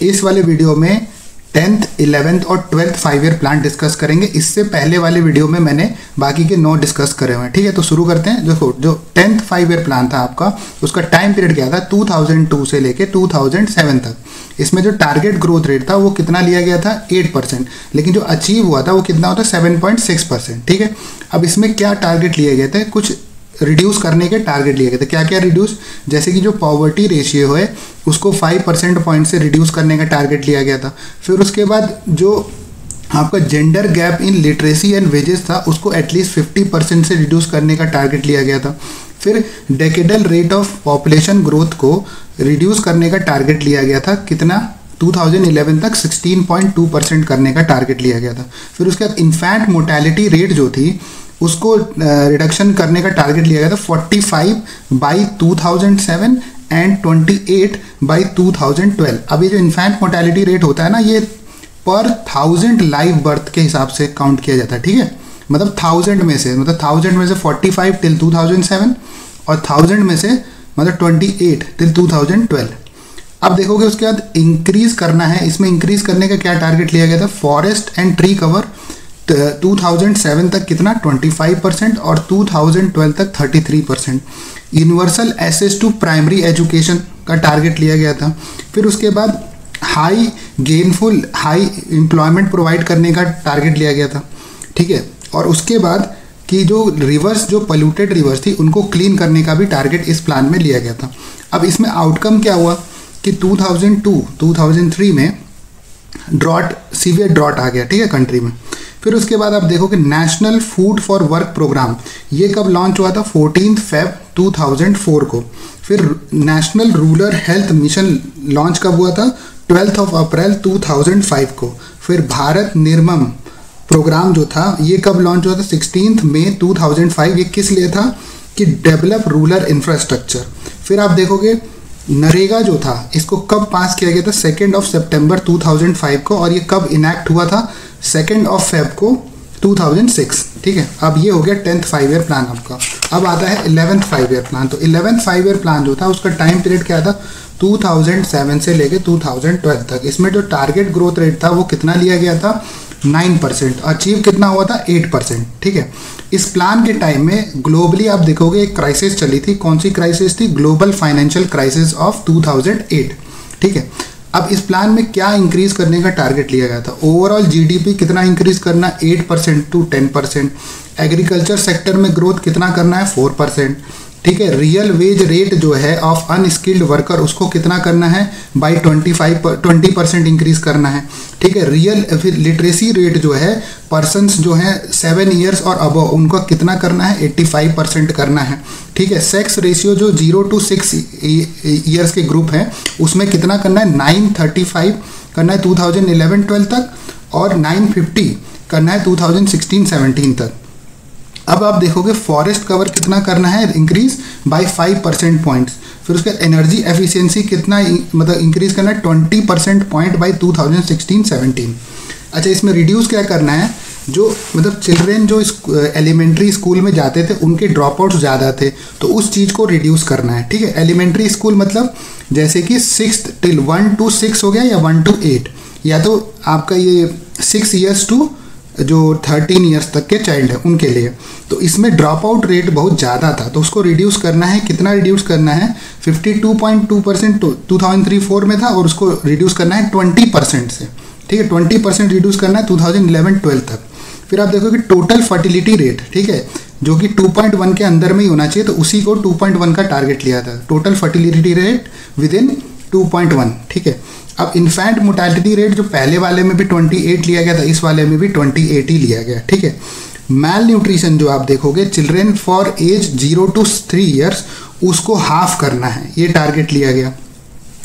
इस वाले वीडियो में 10th, 11th और 12th 5 ईयर प्लान डिस्कस करेंगे। इससे पहले वाले वीडियो में मैंने बाकी के 9 डिस्कस करे हुए हैं। ठीक है, तो शुरू करते हैं। देखो, जो 10th 5 ईयर प्लान था आपका, उसका टाइम पीरियड क्या था, 2002 से लेके 2007 तक। इसमें जो टारगेट ग्रोथ रेट था वो कितना लिया गया था, 8%, लेकिन जो अचीव हुआ था वो कितना होता है, 7.6%। ठीक है, अब इसमें क्या टारगेट लिए गए थे, कुछ रिड्यूस करने के टारगेट लिए गए थे। क्या क्या रिड्यूस, जैसे कि जो पॉवर्टी रेशियो है उसको 5% पॉइंट से रिड्यूस करने का टारगेट लिया गया था। फिर उसके बाद जो आपका gender gap in literacy and wages था उसको एटलीस्ट 50% से रिड्यूस करने का टारगेट लिया गया था। फिर decadal rate of population growth को रिड्यूस करने का टारगेट लिया गया था, कितना, 2011 तक 16.2% करने का टारगेट लिया गया था। फिर उसके बाद इन्फेंट मोर्टेलिटी रेट जो थी उसको रिडक्शन करने का टारगेट लिया गया था 45 बाई 2007 एंड 28 बाई 2012। अब ये जो इन्फेंट मोर्टेलिटी रेट होता है ना, ये पर 1000 लाइव बर्थ के हिसाब से काउंट किया जाता है। ठीक है, मतलब 1000 में से, मतलब 1000 में से 45 टिल 2007 और 1000 में से मतलब 28 टिल 2012। अब देखोगे उसके बाद इंक्रीज करना है। इसमें इंक्रीज करने का क्या टारगेट लिया गया था, फॉरेस्ट एंड ट्री कवर 2007 तक कितना, 25% और 2012 तक 33%। Universal access to primary education का टारगेट लिया गया था। फिर उसके बाद high gainful high employment provide करने का टारगेट लिया गया था। ठीक है, और उसके बाद कि जो रिवर्स, जो पोल्यूटेड रिवर्स थी उनको क्लीन करने का भी टारगेट इस प्लान में लिया गया था। अब इसमें आउटकम क्या हुआ कि 2002-2003 में ड्रॉट, सीवियर ड्रॉट आ गया। ठीक है, कंट्री में। फिर उसके बाद आप देखो कि national food for work program ये कब लॉन्च हुआ था, 14 Feb 2004 को। फिर national rural health mission launch कब हुआ था, 12 अप्रैल 2005 को। फिर भारत निर्मम प्रोग्राम जो था ये कब लॉन्च हुआ था, 16 मई 2005। ये किस लिए था, कि डेवलप रूरल इंफ्रास्ट्रक्चर। फिर आप देखोगे नरेगा जो था इसको कब पास किया गया था, 2 सितंबर 2005 को, और ये कब इनैक्ट हुआ था, 2 Feb को 2006। ठीक है, अब ये हो गया 10th 5 ईयर प्लान आपका। अब आता है 11th 5 ईयर प्लान। तो 11th 5 ईयर प्लान जो था उसका टाइम पीरियड क्या था, 2007 से लेके 2012 तक। इसमें जो टारगेट ग्रोथ रेट था वो कितना लिया गया था, 9%। अचीव कितना हुआ था, 8%। ठीक है, इस प्लान के टाइम में ग्लोबली आप देखोगे एक क्राइसिस चली थी। कौन सी क्राइसिस थी, ग्लोबल फाइनेंशियल क्राइसिस ऑफ 2008। ठीक है, अब इस प्लान में क्या इंक्रीज करने का टारगेट लिया गया था, ओवरऑल जीडीपी कितना इंक्रीज करना, 8% टू 10%। एग्रीकल्चर सेक्टर में ग्रोथ कितना करना है, 4%। ठीक है, रियल वेज रेट जो है ऑफ अनस्किल्ड वर्कर उसको कितना करना है, बाई 20% इंक्रीज करना है। ठीक है, रियल फिर लिटरेसी रेट जो है पर्सन्स जो है 7 ईयर्स और अबव उनको कितना करना है, 85% करना है। ठीक है, सेक्स रेशियो जो 0 to 6 ईयर्स के ग्रुप हैं उसमें कितना करना है, 935 करना है 2011-12 तक, और 950 करना है 2016-17 तक। अब आप देखोगे फॉरेस्ट कवर कितना करना है, इंक्रीज बाय 5% पॉइंट्स। फिर उसके एनर्जी एफिशिएंसी कितना मतलब इंक्रीज करना है, 20% पॉइंट बाय 2016-17। अच्छा, इसमें रिड्यूस क्या करना है, जो मतलब चिल्ड्रेन जो एलिमेंट्री स्कूल में जाते थे उनके ड्रॉप आउट्स ज़्यादा थे, तो उस चीज़ को रिड्यूस करना है। ठीक है, एलिमेंट्री स्कूल मतलब जैसे कि 6 टिल 1 to 6 हो गया, या 1 to 8, या तो आपका ये 6 ईयर्स टू जो 13 ईयर्स तक के चाइल्ड है उनके लिए। तो इसमें ड्रॉप आउट रेट बहुत ज़्यादा था, तो उसको रिड्यूस करना है। कितना रिड्यूस करना है, 52.2% 2003-04 में था, और उसको रिड्यूस करना है 20% से। ठीक है, 20% रिड्यूस करना है 2011-12 तक। फिर आप देखो कि टोटल फर्टिलिटी रेट, ठीक है, जो कि 2.1 के अंदर में ही होना चाहिए, तो उसी को 2.1 का टारगेट लिया था, total fertility rate with in 2.1। ठीक है, अब इन्फेंट मोर्टेलिटी रेट जो पहले वाले में भी 28 लिया गया था, इस वाले में भी 28 ही लिया गया। ठीक है, मैल न्यूट्रिशन जो आप देखोगे, children for age 0 to 3 years उसको हाफ करना है, ये टारगेट लिया गया।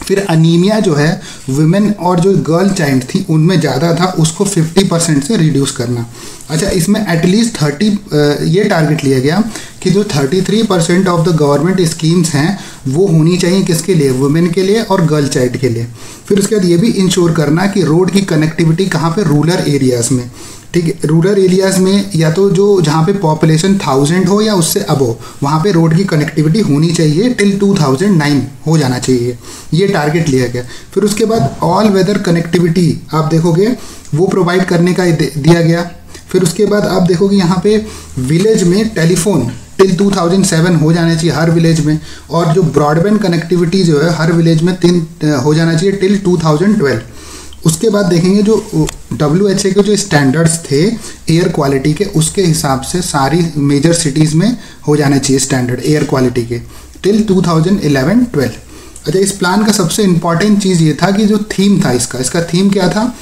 फिर अनीमिया जो है वुमेन और जो गर्ल चाइल्ड थी उनमें ज़्यादा था, उसको 50% से रिड्यूस करना। अच्छा, इसमें एटलीस्ट 30 ये टारगेट लिया गया कि जो 33% ऑफ द गवर्नमेंट स्कीम्स हैं वो होनी चाहिए किसके लिए, वुमेन के लिए और गर्ल चाइल्ड के लिए। फिर उसके बाद ये भी इंश्योर करना कि रोड की कनेक्टिविटी कहाँ पे, रूरल एरियाज़ में। ठीक है। रूरल एरियाज में या तो जो जहाँ पे पॉपुलेशन 1000 हो या उससे अब हो, वहाँ पे रोड की कनेक्टिविटी होनी चाहिए टिल 2009 हो जाना चाहिए, ये टारगेट लिया गया। फिर उसके बाद ऑल वेदर कनेक्टिविटी आप देखोगे वो प्रोवाइड करने का दिया गया। फिर उसके बाद आप देखोगे यहाँ पे विलेज में टेलीफोन टिल 2007 हो जाना चाहिए हर विलेज में, और जो ब्रॉडबैंड कनेक्टिविटी जो है हर विलेज में 3 हो जाना चाहिए टिल 2012। उसके बाद देखेंगे जो WHO के जो स्टैंडर्ड्स थे एयर क्वालिटी के, उसके हिसाब से सारी मेजर सिटीज़ में हो जाने चाहिए स्टैंडर्ड एयर क्वालिटी के टिल 2011-12। अच्छा, इस प्लान का सबसे इम्पॉर्टेंट चीज़ ये था कि जो थीम था इसका थीम क्या था?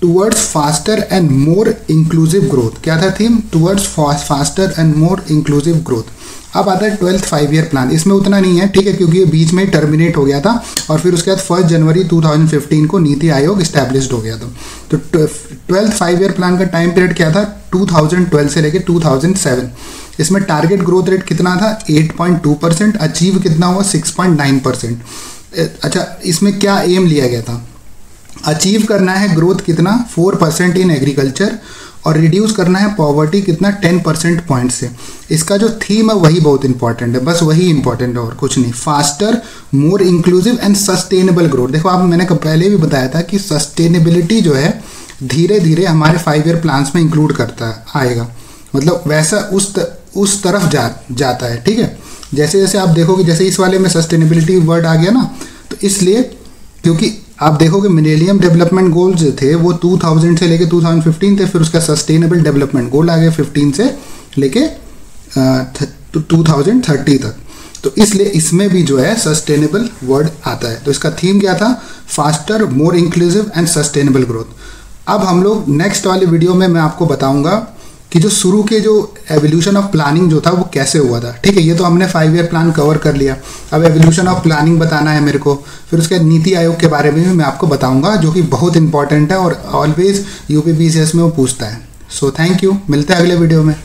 Towards faster and more inclusive growth. क्या था theme? Towards faster and more inclusive growth. अब आता है 12th 5 ईयर प्लान। इसमें उतना नहीं है, ठीक है, क्योंकि ये बीच में टर्मिनेट हो गया था और फिर उसके बाद 1 जनवरी 2015 को नीति आयोग इस्टेब्लिश्ड हो गया था। तो 12th 5 ईयर प्लान का टाइम पीरियड क्या था? 2012 से लेकर 2007। इसमें टारगेट ग्रोथ रेट कितना था? 8.2%। अचीव कितना हुआ? 6.9%। अच्छा, इसमें क्या एम लिया गया था? अचीव करना है ग्रोथ कितना? 4% इन एग्रीकल्चर, और रिड्यूस करना है पॉवर्टी कितना? 10% पॉइंट से। इसका जो थीम है वही बहुत इंपॉर्टेंट है, बस वही इंपॉर्टेंट है और कुछ नहीं। Faster, more inclusive and sustainable growth. देखो आप, मैंने पहले भी बताया था कि सस्टेनेबिलिटी जो है धीरे धीरे हमारे 5 ईयर प्लान्स में इंक्लूड करता आएगा, मतलब वैसा उस तरफ जाता है, ठीक है। जैसे जैसे आप देखोगे, जैसे इस वाले में सस्टेनेबिलिटी वर्ड आ गया ना, तो इसलिए क्योंकि आप देखोगे मिलेनियम डेवलपमेंट गोल्स जो थे वो 2000 से लेके 2015 थे, फिर उसका सस्टेनेबल डेवलपमेंट गोल आ गया 15 से लेके 2030 तक। तो इसलिए इसमें भी जो है सस्टेनेबल वर्ड आता है। तो इसका थीम क्या था? Faster, more inclusive and sustainable growth. अब हम लोग नेक्स्ट वाले वीडियो में मैं आपको बताऊंगा कि जो शुरू के जो एवोल्यूशन ऑफ प्लानिंग जो था वो कैसे हुआ था, ठीक है। ये तो हमने 5 ईयर प्लान कवर कर लिया, अब एवोल्यूशन ऑफ प्लानिंग बताना है मेरे को। फिर उसके बाद नीति आयोग के बारे में भी मैं आपको बताऊंगा, जो कि बहुत इंपॉर्टेंट है और ऑलवेज यूपीपीसीएस में वो पूछता है। सो थैंक यू, मिलते हैं अगले वीडियो में।